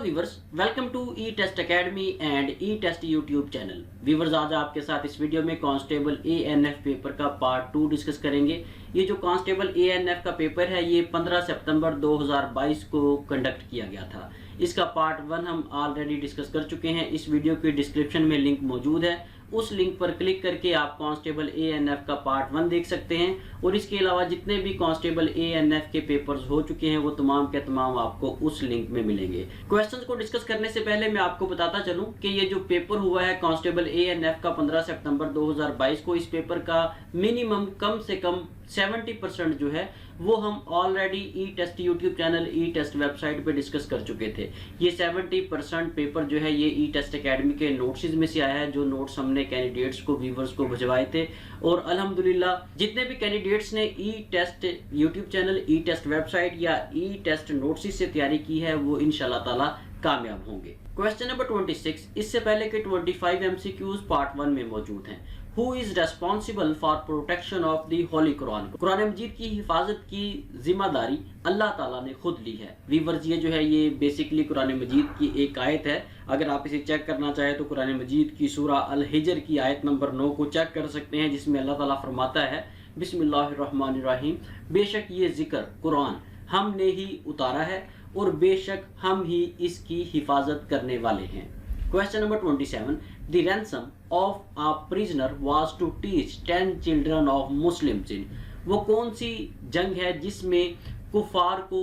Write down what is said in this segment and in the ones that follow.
Viewers, welcome to E test academy and E test YouTube channel. Viewers, आज आपके साथ इस वीडियो में कांस्टेबल एएनएफ पेपर का पार्ट 2 डिस्कस करेंगे। ये जो कांस्टेबल एएनएफ का पेपर है ये 15 सितंबर 2022 को कंडक्ट किया गया था। इसका पार्ट 1 हम ऑलरेडी डिस्कस कर चुके हैं। इस वीडियो के डिस्क्रिप्शन में लिंक मौजूद है, उस लिंक पर क्लिक करके आप कांस्टेबल एएनएफ का पार्ट 1 देख सकते हैं। और इसके अलावा जितने भी कांस्टेबल एएनएफ के पेपर्स हो चुके हैं वो तमाम के तमाम आपको उस लिंक में मिलेंगे। क्वेश्चंस को डिस्कस करने से पहले मैं आपको बताता चलूं कि ये जो पेपर हुआ है कांस्टेबल एएनएफ का 15 सितंबर 2022 को, इस पेपर का मिनिमम कम से कम 70% जो है वो हम already E test YouTube channel, ई टेस्ट वेबसाइट पे डिस्कस कर चुके थे। ये 70% पेपर जो है ये ई टेस्ट एकेडमी के नोट्स में से आया है, जो नोट्स हमने कैंडिडेट्स को, व्यूवर्स को भिजवाए थे। और अल्हम्दुलिल्लाह जितने भी कैंडिडेट्स ने ई टेस्ट यूट्यूब चैनल, ई टेस्ट वेबसाइट या ई टेस्ट नोट्स से तैयारी की है वो इंशाल्लाह ताला कामयाब होंगे। क्वेश्चन नंबर 26, इससे पहले के 25 एमसीक्यूज पार्ट 1 में मौजूद हैं। Who is responsible for protection of the Holy Quran? Quran मजीद की हिफाजत की जिम्मेदारी अल्लाह ताला ने खुद ली है। व्यूअर्स, ये जो है ये बेसिकली कुरान मजीद की एक आयत है। अगर आप इसे चेक करना चाहें तो कुरान मजीद की सूरा अल हिजर की आयत नंबर 9 को चेक कर सकते हैं, जिसमें अल्लाह ताला फरमाता है बिस्मिल्लाहिर्रहमानिर्रहीम, बेशक ये जिक्र कुरान हमने ही उतारा है और बेशक हम ही इसकी हिफाजत करने वाले हैं। Question number 27. The ransom of a prisoner was to teach 10 children of Muslims in. वो कौन सी जंग है जिसमें कुफार को,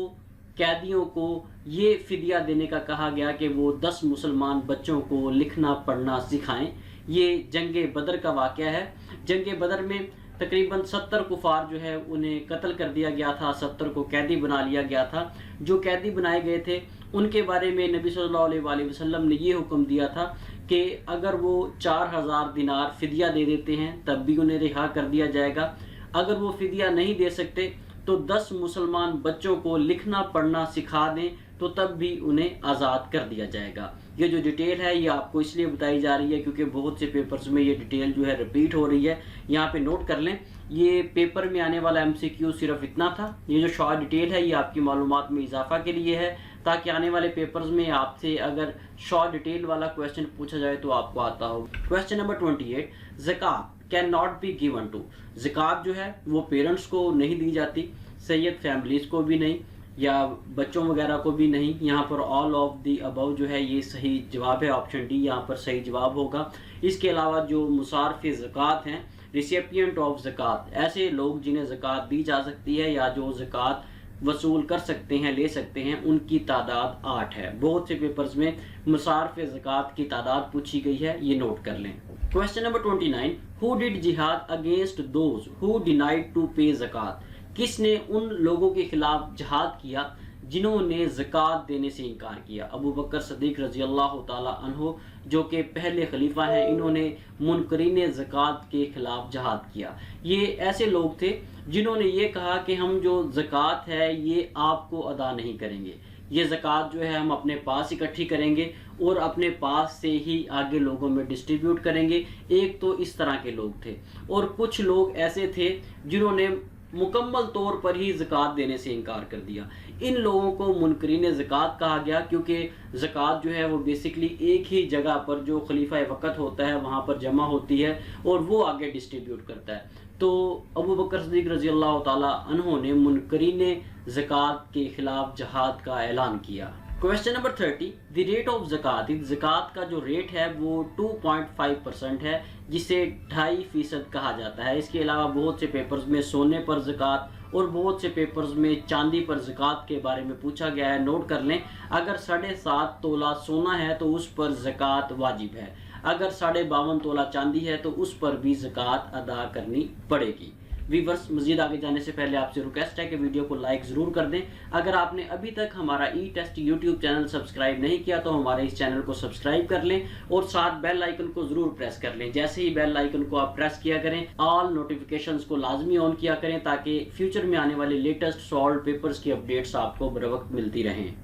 कैदियों को ये फिदिया देने का कहा गया कि वो 10 मुसलमान बच्चों को लिखना पढ़ना सिखाएं? ये जंग बदर का वाक़या है। जंग बदर में तकरीबन 70 कुफार जो है उन्हें कत्ल कर दिया गया था, 70 को कैदी बना लिया गया था। जो कैदी बनाए गए थे उनके बारे में नबी सल्लल्लाहु अलैहि वसल्लम ने ये हुक्म दिया था कि अगर वो 4000 दिनार फिदिया दे देते हैं तब भी उन्हें रिहा कर दिया जाएगा। अगर वो फिदिया नहीं दे सकते तो 10 मुसलमान बच्चों को लिखना पढ़ना सिखा दें तो तब भी उन्हें आज़ाद कर दिया जाएगा। ये जो डिटेल है ये आपको इसलिए बताई जा रही है क्योंकि बहुत से पेपर्स में ये डिटेल जो है रिपीट हो रही है। यहाँ पे नोट कर लें, ये पेपर में आने वाला एमसीक्यू सिर्फ इतना था। ये जो शॉर्ट डिटेल है ये आपकी मालूमात में इजाफा के लिए है, ताकि आने वाले पेपर्स में आपसे अगर शॉर्ट डिटेल वाला क्वेश्चन पूछा जाए तो आपको आता हो। Question number 28, zakat can not be given to. ज़कात जो है वो पेरेंट्स को नहीं दी जाती, सैयद फैमिलीज को भी नहीं, या बच्चों वगैरह को भी नहीं। यहाँ पर ऑल ऑफ दी अबव जो है ये सही जवाब है, ऑप्शन डी यहाँ पर सही जवाब होगा। इसके अलावा जो मुसारफ़े ज़कात हैं, रिसिपिएंट ऑफ ज़कात, ऐसे लोग जिन्हें ज़कात दी जा सकती है या जो ज़कात वसूल कर सकते हैं, ले सकते हैं, उनकी तादाद 8 है। बहुत से पेपर्स में मुसारफ़े ज़कात की तादाद पूछी गई है, ये नोट कर लें। Question number 29, who did jihad against those who denied to pay zakat. किसने उन लोगों के खिलाफ जिहाद किया जिन्होंने ज़कात देने से इनकार किया? अबू बकर सदीक रज़ी अल्लाह ताला अन्हो जो कि पहले खलीफा हैं, इन्होंने मुनकरीन ज़कात के खिलाफ जिहाद किया। ये ऐसे लोग थे जिन्होंने ये कहा कि हम जो ज़कात है ये आपको अदा नहीं करेंगे, ये ज़कात जो है हम अपने पास इकट्ठी करेंगे और अपने पास से ही आगे लोगों में डिस्ट्रीब्यूट करेंगे। एक तो इस तरह के लोग थे, और कुछ लोग ऐसे थे जिन्होंने मुकम्मल तौर पर ही ज़कात देने से इनकार कर दिया। इन लोगों को मुनकरीन ज़कात कहा गया क्योंकि ज़कात जो है वो बेसिकली एक ही जगह पर जो खलीफा वक़्त होता है वहाँ पर जमा होती है और वो आगे डिस्ट्रीब्यूट करता है। तो अबू बकर सिद्दीक़ रज़ी अल्लाह ताला अन्हो ने मुनकरीन ज़कात के खिलाफ जिहाद का ऐलान किया। Question number 30, the rate of zakat. ज़कात का जो रेट है वो 2.5% है, जिसे 2.5% कहा जाता है। इसके अलावा बहुत से पेपर्स में सोने पर ज़कात और बहुत से पेपर्स में चांदी पर ज़कात के बारे में पूछा गया है। नोट कर लें, अगर 7.5 तोला सोना है तो उस पर ज़कात वाजिब है, अगर 52.5 तोला चांदी है तो उस पर भी ज़कात अदा करनी पड़ेगी। व्यूअर्स, मज़ीद आगे जाने से पहले आपसे रिक्वेस्ट है कि वीडियो को लाइक ज़रूर कर दें। अगर आपने अभी तक हमारा ई टेस्ट यूट्यूब चैनल सब्सक्राइब नहीं किया तो हमारे इस चैनल को सब्सक्राइब कर लें और साथ बेल आइकन को ज़रूर प्रेस कर लें। जैसे ही बेल आइकन को आप प्रेस किया करें, ऑल नोटिफिकेशंस को लाजमी ऑन किया करें ताकि फ्यूचर में आने वाले लेटेस्ट सॉल्व पेपर्स की अपडेट्स आपको बर वक्त मिलती रहें।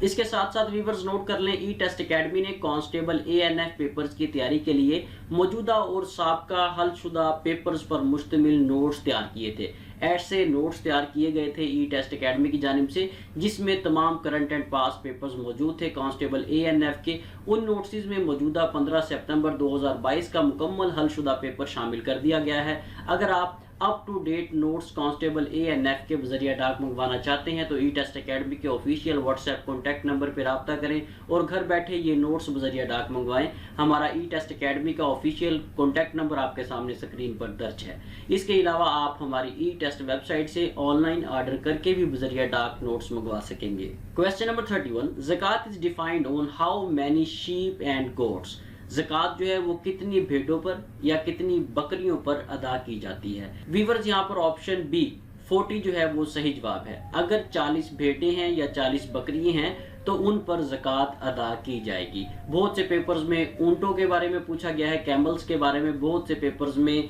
इसके साथ साथ व्यूअर्स नोट कर लें, ई टेस्ट एकेडमी ने कांस्टेबल ANF पेपर्स की तैयारी के लिए मौजूदा और साबका हलशुदा पेपर्स पर मुश्तमिल नोट्स तैयार किए थे। ऐसे नोट्स तैयार किए गए थे ई टेस्ट एकेडमी की जानिब से, जिसमें तमाम करंट एंड पास पेपर्स मौजूद थे कांस्टेबल ANF के। उन नोट्स में मौजूदा 15 सितंबर 2022 का मुकम्मल हलशुदा पेपर शामिल कर दिया गया है। अगर आप up to date notes constable ANF के जरिए डाक मंगवाना चाहते हैं तो ई टेस्ट एकेडमी के ऑफिशियल व्हाट्सएप कॉन्टैक्ट नंबर पर रब्ता करें और घर बैठे ये नोट्स बजरिया डाक मंगवाएं। हमारा ई टेस्ट एकेडमी का ऑफिशियल कॉन्टैक्ट नंबर आपके सामने स्क्रीन पर दर्ज है। इसके अलावा आप हमारी ई टेस्ट वेबसाइट से ऑनलाइन ऑर्डर करके भी बजरिया डाक नोट्स मंगवा सकेंगे। Question number 31, zakat is defined on how many sheep and goats. ज़कात जो है वो कितनी भेड़ों पर या कितनी बकरियों पर अदा की जाती है। व्यूअर्स यहाँ पर ऑप्शन बी 40 जो है वो सही जवाब है। अगर 40 भेड़ें हैं या 40 बकरियां हैं तो उन पर ज़कात अदा की जाएगी। बहुत से पेपर्स में ऊंटों के बारे में पूछा गया है, कैमल्स के बारे में, बहुत से पेपर्स में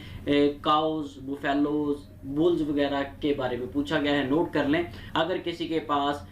काउज, बुफेलोज, बुल्स वगैरह के बारे में पूछा गया है। नोट कर लें, अगर किसी के पास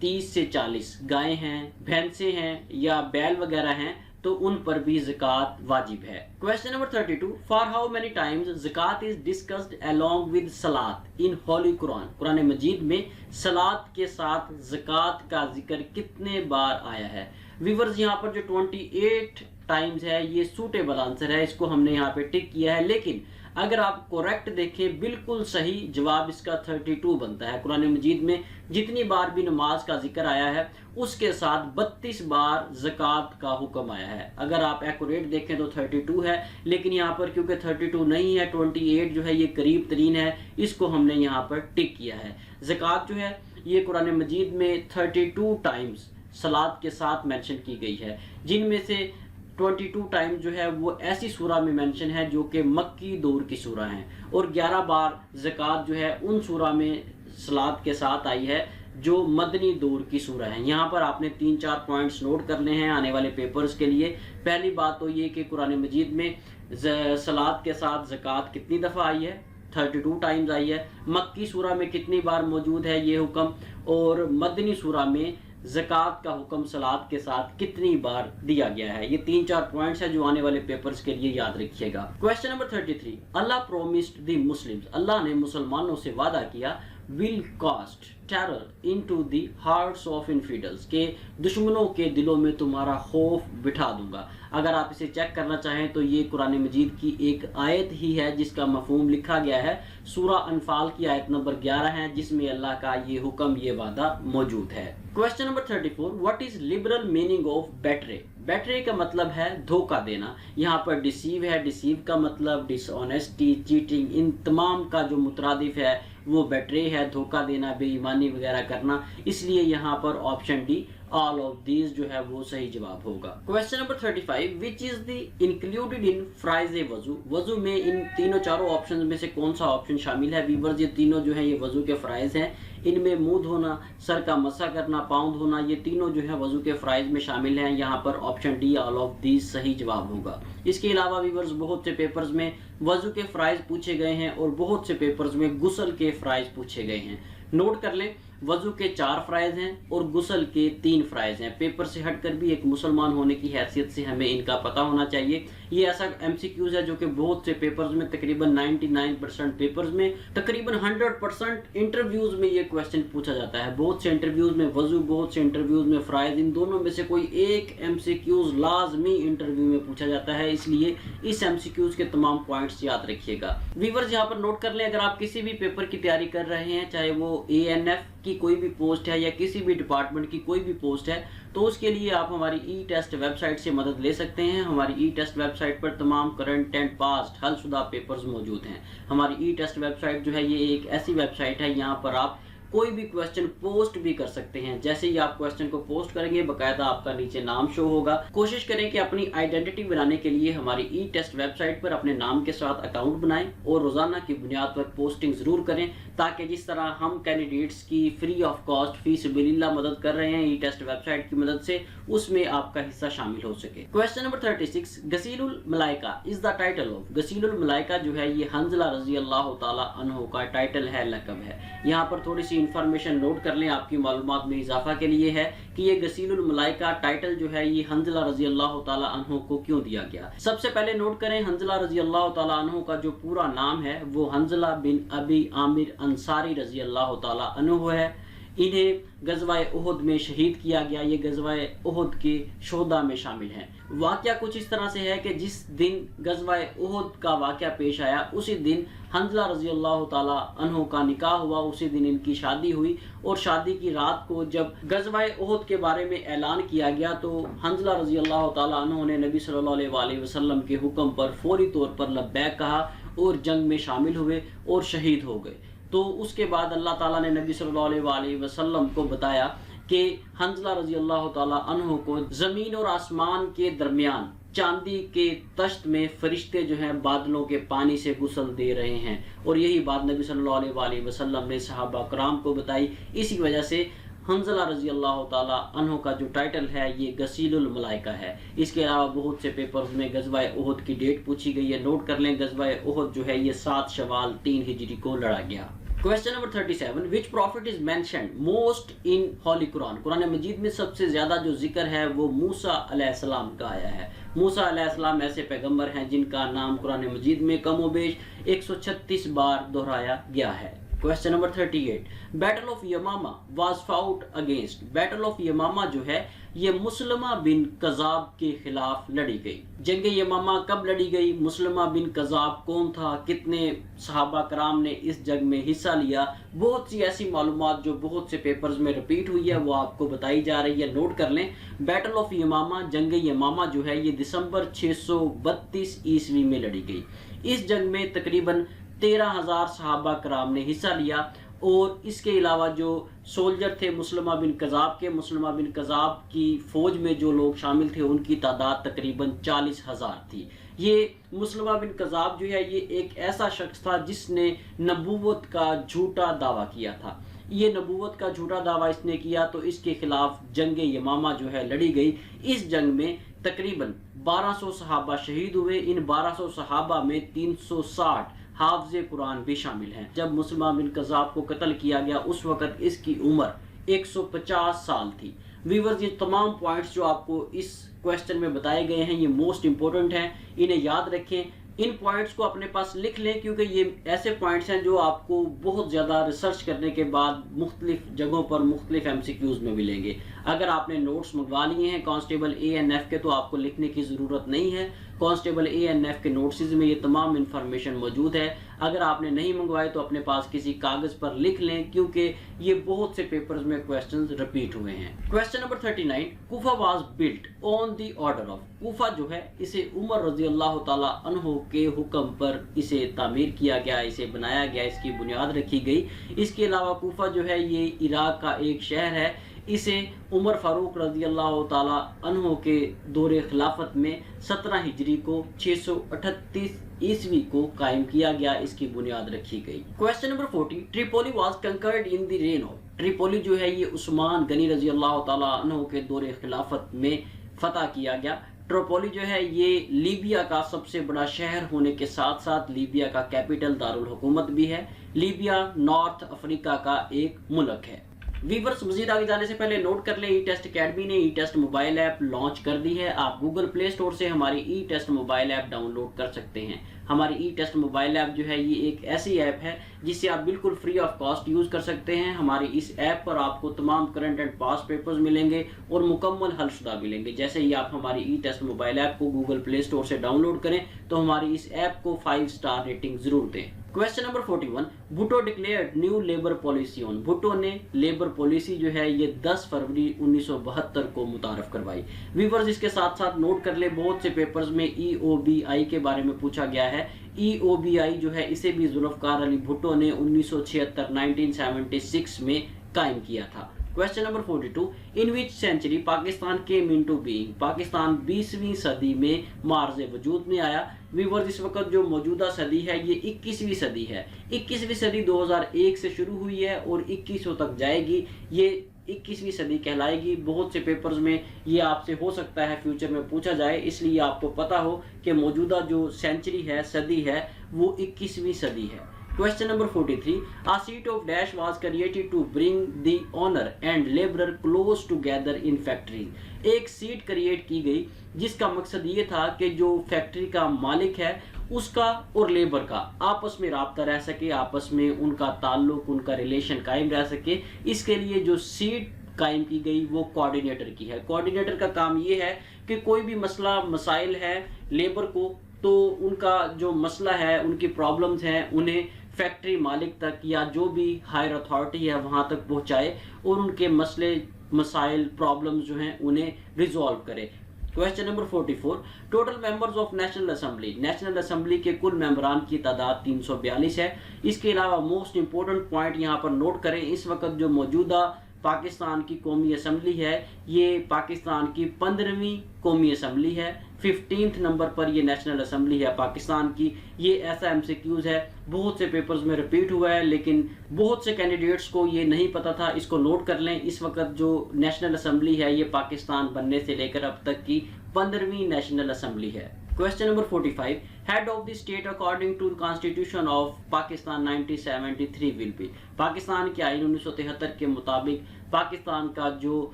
30 से 40 गायें हैं, भैंसें हैं या बैल वगैरह हैं तो उन पर भी ज़कात वाजिब है। Question number 32, for how many times zakat is discussed along with salat in holy Quran. Quran मजीद में सलात के साथ ज़कात का जिक्र कितने बार आया है। व्यूअर्स यहाँ पर जो 28 टाइम्स है ये सूटेबल आंसर है, इसको हमने यहाँ पे टिक किया है। लेकिन अगर आप करेक्ट देखें, बिल्कुल सही जवाब इसका 32 बनता है। कुरान मजीद में जितनी बार भी नमाज का जिक्र आया है उसके साथ 32 बार ज़कात का हुक्म आया है। अगर आप एक्यूरेट देखें तो 32 है, लेकिन यहाँ पर क्योंकि 32 नहीं है, 28 जो है ये करीब तरीन है, इसको हमने यहाँ पर टिक किया है। ज़कात जो है ये कुरान मजीद में 32 टाइम्स सलात के साथ मेंशन की गई है, जिनमें से 22 टाइम जो है वो ऐसी सूरा में मेंशन है जो कि मक्की दौर की सूरा है, और 11 बार ज़कात जो है उन सूरा में सलात के साथ आई है जो मदनी दौर की सूरा है। यहाँ पर आपने 3-4 पॉइंट्स नोट करने हैं आने वाले पेपर्स के लिए। पहली बात तो ये कि कुरान मजीद में सलात के साथ ज़कात कितनी दफ़ा आई है, 32 टाइम्स आई है। मक्की सूरा में कितनी बार मौजूद है ये हुक्म, और मदनी सूरा में ज़कात का हुक्म सलात के साथ कितनी बार दिया गया है। ये 3-4 पॉइंट्स है जो आने वाले पेपर्स के लिए याद रखिएगा। Question number 33, Allah promised the Muslims. Allah ने मुसलमानों से वादा किया, will cast terror into the hearts of infidels, के दुश्मनों के दिलों में तुम्हारा खौफ बिठा दूंगा। अगर आप इसे चेक करना चाहें तो ये कुरान मजीद की एक आयत ही है जिसका मफहूम लिखा गया है। सूरा अनफाल की आयत नंबर 11 है जिसमें अल्लाह का ये हुक्म, ये वादा मौजूद है। Question number 34, what is liberal meaning of betray. Betray का मतलब है धोखा देना। यहाँ पर डिसीव है, डिसीव का मतलब डिसऑनेस्टी, चीटिंग, इन तमाम का जो मुतरादिफ है वो बेट्रे है, धोखा देना, बेईमानी वगैरह करना। इसलिए यहाँ पर option D all of these जो है वो सही जवाब होगा। Question number 35, which is the included in फ्राइज ए वजू। वजू में इन तीनों चारों ऑप्शन में से कौन सा ऑप्शन शामिल है। व्यूअर्स ये तीनों जो है ये वजू के फ्राइज हैं। इनमें मुंह धोना, सर का मसा करना, पाँव धोना, ये तीनों जो है वजू के फ्राइज में शामिल हैं। यहाँ पर option D all of these सही जवाब होगा। इसके अलावा व्यूअर्स बहुत से पेपर्स में वजू के फ्राइज पूछे गए हैं और बहुत से पेपर्स में गुस्ल के फ्राइज पूछे गए हैं। नोट कर लें, वजू के 4 फ्राइज हैं और गुस्ल के 3 फ्राइज हैं। पेपर से हटकर भी एक मुसलमान होने की हैसियत से हमें इनका पता होना चाहिए। ये ऐसा MCQs है जो कि बहुत से पेपर्स में, तकरीबन 99% पेपर्स में, तकरीबन 100% इंटरव्यूज में ये क्वेश्चन पूछा जाता है। बहुत से इंटरव्यूज में वजू, बहुत से इंटरव्यूज में फ्राइज, इन दोनों में से कोई एक MCQs लाजमी इंटरव्यू में पूछा जाता है। इसलिए इस MCQs के तमाम पॉइंट्स याद रखिएगा। व्यूअर्स यहाँ पर नोट कर लें, अगर आप किसी भी पेपर की तैयारी कर रहे हैं, चाहे वो ANF की कोई भी पोस्ट है या किसी भी डिपार्टमेंट की कोई भी पोस्ट है, तो उसके लिए आप हमारी ई टेस्ट वेबसाइट से मदद ले सकते हैं। हमारी ई टेस्ट वेबसाइट पर तमाम करंट एंड पास्ट हलशुदा पेपर्स मौजूद हैं। हमारी ई टेस्ट वेबसाइट जो है ये एक ऐसी वेबसाइट है, यहाँ पर आप कोई भी क्वेश्चन पोस्ट भी कर सकते हैं। जैसे ही आप क्वेश्चन को पोस्ट करेंगे बाकायदा आपका नीचे नाम शो होगा। कोशिश करें कि अपनी आइडेंटिटी बनाने के लिए हमारी ई टेस्ट वेबसाइट पर अपने नाम के साथ अकाउंट बनाएं और रोजाना की बुनियाद पर पोस्टिंग जरूर करें ताकि जिस तरह हम कैंडिडेट्स की फ्री ऑफ कॉस्ट फी सबिलिल्लाह मदद कर रहे हैं ई टेस्ट वेबसाइट की मदद से, उसमें आपका हिस्सा शामिल हो सके। क्वेश्चन नंबर 36, गसीलुल मलाइका इज द टाइटल ऑफ। गसीलुल मलाइका जो है ये हंजला रजी अल्लाह ताला अन्हु का टाइटल है, लक़ब है। यहाँ पर थोड़ी सी इंफॉर्मेशन नोट कर लें आपकी मालूमात में इजाफा के लिए है कि ये गसीलुल मलाइका टाइटल जो है ये हंजला रजी अल्लाह ताला अन्हु को क्यों दिया गया। सबसे पहले नोट करें हंजला रजी अल्लाह ताला अन्हु का जो पूरा नाम है वो हंजला बिन अबी आमिर अंसारी रजी अल्लाह ताला अन्हु है। इन्हें गज़वाए उहुद में शहीद किया गया, ये गज़वाए उहुद के शोहदा में शामिल हैं। वाक़या कुछ इस तरह से है कि जिस दिन गज़वाए उहुद का वाक़या पेश आया उसी दिन हंजला रजी अल्लाह ताला अन्हु का निकाह हुआ, उसी दिन इनकी शादी हुई। और शादी की रात को जब गज़वाए उहुद के बारे में ऐलान किया गया तो हंजला रजी अल्लाह ताला अन्हु ने नबी सल्लल्लाहु अलैहि वसल्लम के हुक्म पर फौरी तौर पर लब्बैक कहा और जंग में शामिल हुए और शहीद हो गए। तो उसके बाद अल्लाह ताला ने नबी सल्लल्लाहु अलैहि वसल्लम को बताया कि हंजला रजी अल्लाह ताला अन्हु को ज़मीन और आसमान के दरमियान चांदी के तश्त में फरिश्ते जो हैं बादलों के पानी से गुस्ल दे रहे हैं। और यही बात नबी सल्लल्लाहु अलैहि वसल्लम ने सहाबा कराम को बताई। इसी वजह से हंजला रजी अल्लाह ताला अन्हु का जो टाइटल है ये गसीलुल मलाइका है। इसके अलावा बहुत से पेपर्स में गज़वाए उहुद की डेट पूछी गई है, नोट कर लें। गज़वाए उहुद जो है ये 7 शवाल 3 हिजरी को लड़ा गया। Question number 37, which prophet is mentioned most in holy Quran. Quran मजीद में सबसे ज्यादा जो जिक्र है वो मूसा अलैहिस्सलाम का आया है। मूसा अलैहिस्सलाम ऐसे पैगंबर हैं जिनका नाम कुरान मजीद में कमोबेश 136 बार दोहराया गया है। Question number 38, battle of Yamama was fought against. Battle of Yamama जो है ये मुसलमा बिन कज़ाब के खिलाफ लड़ी गई। जंग यमामा कब लड़ी गई, मुसलमा बिन कज़ाब कौन था, कितने सहाबा कराम ने इस जंग में हिस्सा लिया, बहुत सी ऐसी मालूमात जो बहुत से पेपर्स में रिपीट हुई है वो आपको बताई जा रही है, नोट कर लें। बैटल ऑफ यमामा, जंग यमामा जो है ये दिसंबर 632 ईस्वी में लड़ी गई। इस जंग में तकरीबन 13,000 सहाबा कराम ने हिस्सा लिया। और इसके अलावा जो सोल्जर थे मुसलमा बिन कज़ाब की फौज में जो लोग शामिल थे उनकी तादाद तकरीबन 40,000 थी। ये मुसलमा बिन कज़ाब जो है ये एक ऐसा शख्स था जिसने नबूवत का झूठा दावा किया था। ये नबूवत का झूठा दावा इसने किया तो इसके खिलाफ जंग यमामा जो है लड़ी गई। इस जंग में तकरीबन 1200 सहाबा शहीद हुए। इन 1200 सहाबा में 360 हाफिज़े कुरान भी शामिल हैं। जब मुसलमा बिन कज़ाब को कत्ल किया गया उस वक़्त इसकी उम्र 150 साल थी। व्यूअर्स, ये तमाम पॉइंट्स जो आपको इस क्वेश्चन में बताए गए हैं ये मोस्ट इंपॉर्टेंट हैं, इन्हें याद रखें। इन पॉइंट्स को अपने पास लिख लें क्योंकि ये ऐसे पॉइंट्स हैं जो आपको बहुत ज़्यादा रिसर्च करने के बाद मुख्तलिफ जगहों पर मुख्तलिफ MCQs में मिलेंगे। अगर आपने नोट्स मंगवा लिए हैं कांस्टेबल ANF के तो आपको लिखने की ज़रूरत नहीं है। कांस्टेबल ANF के नोट्स में ये तमाम इंफॉर्मेशन मौजूद है। अगर आपने नहीं मंगवाए तो अपने पास किसी कागज़ पर लिख लें क्योंकि ये बहुत से पेपर्स में क्वेश्चंस रिपीट हुए हैं। Question number 39, Kufa was built on the order of. Kufa जो है इसे उमर रजी अल्लाह ताला अन्हु के हुक्म पर इसे तामीर किया गया, इसे बनाया गया, इसकी बुनियाद रखी गई। इसके अलावा कूफा जो है ये इराक का एक शहर है। इसे उमर फारूक रज़ी अल्लाह ताला अन्हु के दौरे खिलाफत में 17 हिजरी को 638 ईस्वी को कायम किया गया, इसकी बुनियाद रखी गई। Question number 40, Tripoli was conquered in the rain of. Tripoli जो है ये उस्मान गनी रज़ी अल्लाह ताला अन्हु के दौरे खिलाफत में फतह किया गया। ट्रिपोली जो है ये लीबिया का सबसे बड़ा शहर होने के साथ साथ लीबिया का कैपिटल दारुल हुकूमत भी है। लीबिया नॉर्थ अफ्रीका का एक मुल्क है। वीवर्स, मजीद आगे जाने से पहले नोट कर लें ई टेस्ट अकेडमी ने ई टेस्ट मोबाइल ऐप लॉन्च कर दी है। आप गूगल प्ले स्टोर से हमारी ई टेस्ट मोबाइल ऐप डाउनलोड कर सकते हैं। हमारी ई टेस्ट मोबाइल ऐप जो है ये एक ऐसी ऐप है जिससे आप बिल्कुल फ्री ऑफ कॉस्ट यूज़ कर सकते हैं। हमारी इस ऐप पर आपको तमाम करंट एंड पास पेपर्स मिलेंगे और मुकम्मल हलशुदा मिलेंगे। जैसे ही आप हमारी ई टेस्ट मोबाइल ऐप को गूगल प्ले स्टोर से डाउनलोड करें तो हमारी इस ऐप को 5 स्टार रेटिंग जरूर दें। Question number 41, Bhutto declared new labour policy on. Bhutto ने लेबर पॉलिसी जो है ये 10 फरवरी 1972 को मुतारफ करवाई। व्यूअर्स, इसके साथ साथ नोट कर ले बहुत से पेपर्स में EOBI के बारे में पूछा गया है। EOBI जो है इसे भी जुल्फ़िकार अली भुट्टो ने 1976 में कायम किया था। Question number 42, in which century Pakistan came into being, Pakistan 20वीं सदी में मार्ज वजूद में आया। व्यूअर्स, इस वक्त जो मौजूदा सदी है ये 21वीं सदी है। 21वीं सदी 2001 से शुरू हुई है और 2100 तक जाएगी। ये 21वीं सदी कहलाएगी। बहुत से पेपर्स में ये आपसे हो सकता है फ्यूचर में पूछा जाए, इसलिए आपको पता हो कि मौजूदा जो सेंचुरी है, सदी है, वो 21वीं सदी है। Question number 43, a seat of dash was created to bring the owner and laborer close together in factories। एक सीट क्रिएट की गई जिसका मकसद ये था कि जो फैक्ट्री का मालिक है उसका और लेबर का आपस में राब्ता रह सके, आपस में उनका ताल्लुक, उनका रिलेशन कायम रह सके। इसके लिए जो सीट कायम की गई वो कोऑर्डिनेटर की है। कोऑर्डिनेटर का काम ये है कि कोई भी मसला मसाइल है लेबर को, तो उनका जो मसला है, उनकी प्रॉब्लम्स हैं, उन्हें फैक्ट्री मालिक तक या जो भी हायर अथॉरिटी है वहां तक पहुंचाए और उनके मसले मसाइल प्रॉब्लम्स जो हैं उन्हें रिजॉल्व करे। Question number 44, total members of national assembly, national assembly के कुल मेंबरान की तादाद 342 है। इसके अलावा मोस्ट इंपॉर्टेंट पॉइंट यहाँ पर नोट करें, इस वक्त जो मौजूदा पाकिस्तान की कौमी असम्बली है ये पाकिस्तान की 15वीं कौमी असम्बली है। 15th नंबर पर ये नेशनल असम्बली है पाकिस्तान की। ये ऐसा एमसीक्यूज है, बहुत से पेपर्स में रिपीट हुआ है, लेकिन बहुत से कैंडिडेट्स को ये नहीं पता था। इसको नोट कर लें, इस वक्त जो नेशनल असम्बली है ये पाकिस्तान बनने से लेकर अब तक की 15वीं नेशनल असम्बली है। Question number 45, head of the state according to constitution of Pakistan 1973 will be, Pakistan के आइन 1973 के मुताबिक पाकिस्तान का जो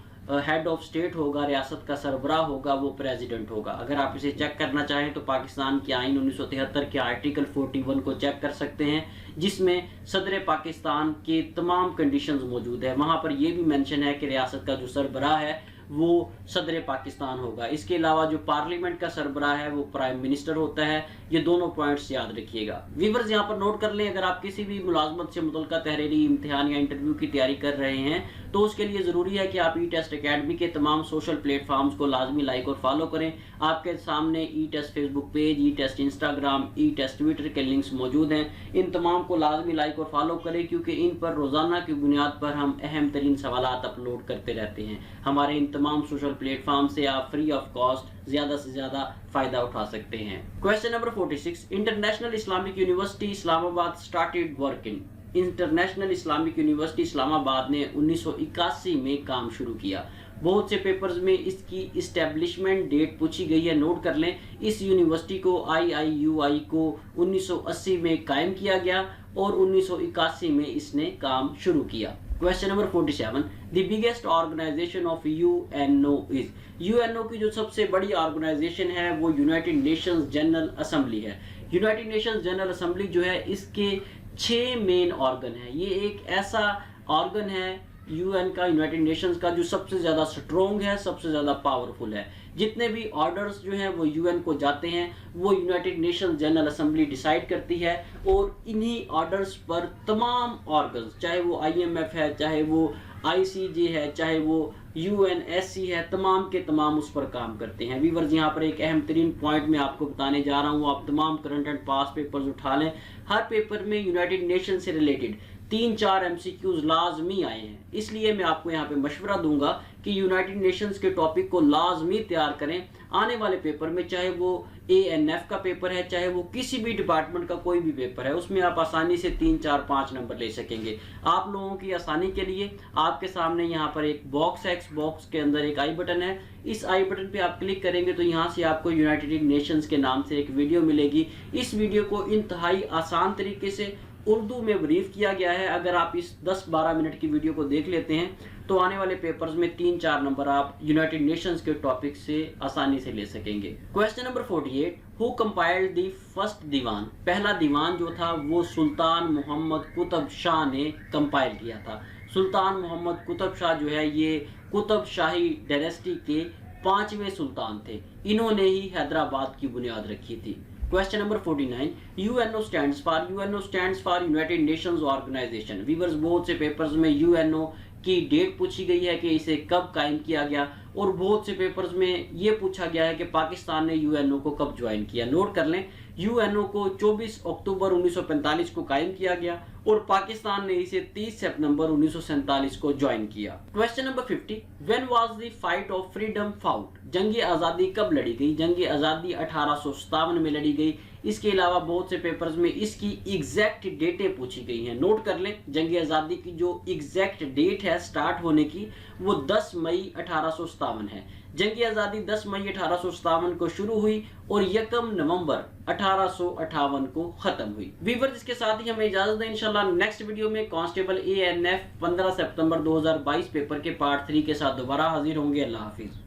हेड ऑफ स्टेट होगा, रियासत का सरबराह होगा, वो प्रेसिडेंट होगा। अगर आप इसे चेक करना चाहें तो पाकिस्तान के आइन 1973 के आर्टिकल 41 को चेक कर सकते हैं, जिसमें सदर पाकिस्तान के तमाम कंडीशंस मौजूद है। वहां पर यह भी मेंशन है कि रियासत का जो सरबराह है वो सदर पाकिस्तान होगा। इसके अलावा जो पार्लियामेंट का सरबराह है वो प्राइम मिनिस्टर होता है। ये दोनों पॉइंट्स याद रखिएगा। व्यूअर्स, यहाँ पर नोट कर लें, अगर आप किसी भी मुलाजमत से मुतल्लिका तहरीरी इम्तिहान या इंटरव्यू की तैयारी कर रहे हैं तो उसके लिए ज़रूरी है कि आप ई टेस्ट अकेडमी के तमाम सोशल प्लेटफॉर्म्स को लाजमी लाइक और फॉलो करें। आपके सामने ई टेस्ट फेसबुक पेज, ई टेस्ट इंस्टाग्राम, ई टेस्ट ट्विटर के लिंक्स मौजूद हैं। इन तमाम को लाजमी लाइक और फॉलो करें क्योंकि इन पर रोज़ाना की बुनियाद पर हम अहम तरीन सवालात अपलोड करते रहते हैं। हमारे इन तमाम सोशल प्लेटफॉर्म से आप फ्री ऑफ कॉस्ट ज्यादा से ज्यादा फायदा उठा सकते हैं। Question number 46, international Islamic university Islamabad started working, international Islamic university Islamabad ने 1981 में काम शुरू किया। बहुत से पेपर्स में इसकी इस्टेब्लिशमेंट डेट पूछी गई है, नोट कर लें। इस यूनिवर्सिटी को IIUI को 1980 में कायम किया गया और 1981 में इसने काम शुरू किया। Question number 47, the biggest organization of UNO is, UNO की जो सबसे बड़ी ऑर्गेनाइजेशन है वो यूनाइटेड नेशंस जनरल असेंबली है। यूनाइटेड नेशंस जनरल असेंबली जो है इसके 6 मेन ऑर्गन है। ये एक ऐसा ऑर्गन है UN का, यूनाइटेड नेशंस का, जो सबसे ज़्यादा स्ट्रॉन्ग है, सबसे ज़्यादा पावरफुल है। जितने भी ऑर्डर्स जो हैं वो UN को जाते हैं वो United Nations General assembly decide करती है और इन्हीं ऑर्डर्स पर तमाम ऑर्गन्स, चाहे वो IMF है, चाहे वो ICJ है, चाहे वो UNSC है, तमाम के तमाम उस पर काम करते हैं। व्यूअर्स, यहाँ पर एक अहम तरीन पॉइंट मैं आपको बताने जा रहा हूँ। आप तमाम करंट एंड पास पेपर्स उठा लें, हर पेपर में यूनाइटेड नेशन से रिलेटेड 3-4 MCQs लाजमी आए हैं। इसलिए मैं आपको यहाँ पे मशवरा दूंगा कि यूनाइटेड नेशंस के टॉपिक को लाजमी तैयार करें आने वाले पेपर में, चाहे वो ANF का पेपर है, चाहे वो किसी भी डिपार्टमेंट का कोई भी पेपर है, उसमें आप आसानी से 3-4-5 नंबर ले सकेंगे। आप लोगों की आसानी के लिए आपके सामने यहाँ पर एक बॉक्स है, इस बॉक्स के अंदर एक आई बटन है। इस आई बटन पे आप क्लिक करेंगे तो यहाँ से आपको यूनाइटेड नेशंस के नाम से एक वीडियो मिलेगी। इस वीडियो को इंतहाई आसान तरीके से उर्दू में ब्रीफ किया गया है। अगर आप इस 10-12 मिनट की वीडियो को देख लेते हैं तो आने वाले पेपर्स में 3-4 नंबर आप यूनाइटेड नेशंस के टॉपिक से आसानी से ले सकेंगे। Question number 48, who compiled the first diwan, पहला दीवान जो था वो सुल्तान मोहम्मद कुतुब शाह ने कंपाइल किया था। सुल्तान मोहम्मद कुतुब शाह जो है ये कुतुब शाही डायनेस्टी के 5वें सुल्तान थे। इन्होंने ही हैदराबाद की बुनियाद रखी थी। Question number 49, UNO stands for, UNO stands for United Nations Organization. Viewers, बहुत से पेपर्स में UNO की डेट पूछी गई है कि इसे कब कायम किया गया, और बहुत से पेपर्स में ये पूछा गया है कि पाकिस्तान ने यूएनओ को कब ज्वाइन किया। नोट कर लें, यूएनओ को 24 अक्टूबर 1945 को कायम किया गया और पाकिस्तान ने इसे 30 सितंबर 1947 को ज्वाइन किया। Question number 50, when was the fight of freedom fought? जंग आज़ादी कब लड़ी गई? जंग आज़ादी 1857 में लड़ी गई। इसके अलावा बहुत से पेपर्स में इसकी एग्जैक्ट डेटें पूछी गई हैं। नोट कर लें, जंग आज़ादी की जो एग्जैक्ट डेट है स्टार्ट होने की वो 10 मई 1857 है। जंग आज़ादी 10 मई 1857 को शुरू हुई और 1 नवंबर 1858 को खत्म हुई। व्यूअर्स, इसके साथ ही हमें इजाजत दें। इंशाल्लाह नेक्स्ट वीडियो में कांस्टेबल एएनएफ 15 सितंबर 2022 पेपर के पार्ट 3 के साथ दोबारा हाजिर होंगे। अल्लाह हाफिज।